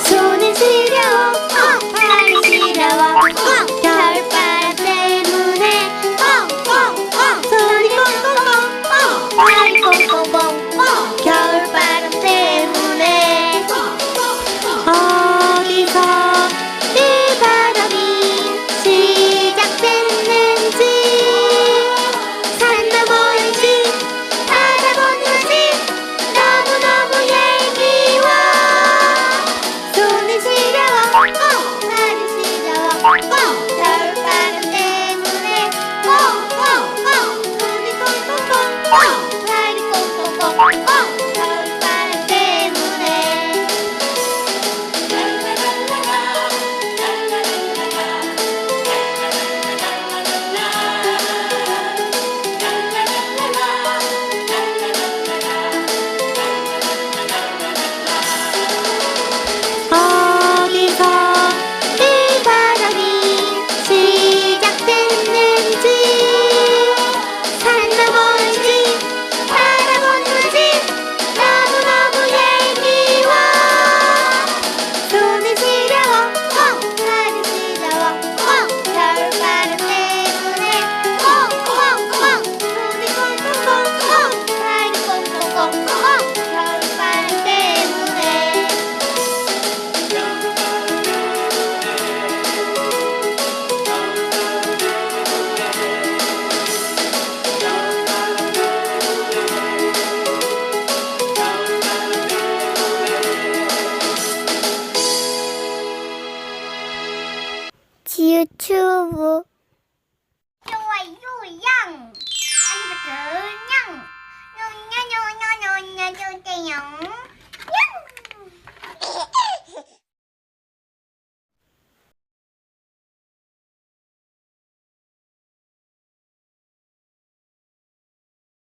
손은 시려워 발이 시려워 겨울바람 때문에 손이 꽁꽁꽁 발이 꽁꽁꽁 겨울바람 때문에 어디서 이 바람이 시작됐는지 산나 보이지 바라보는지 너무너무 얄미워 손이 시려워 발이 시려워 겨울바람 때문에 손이 꽁꽁꽁 발이 꽁꽁꽁 겨울바람 때문에 어디서 이 바람이 시작됐는지 산나 보는지 바라보는지 너무너무 얄미워 손이 시려워 발이 시려워 겨울바람 때문에 손이 꽁꽁꽁 발이 꽁꽁꽁 겨울바람 때문에 지유튜브 좋아요양 알림부터 냥 냥냥냥냥냥 주세요.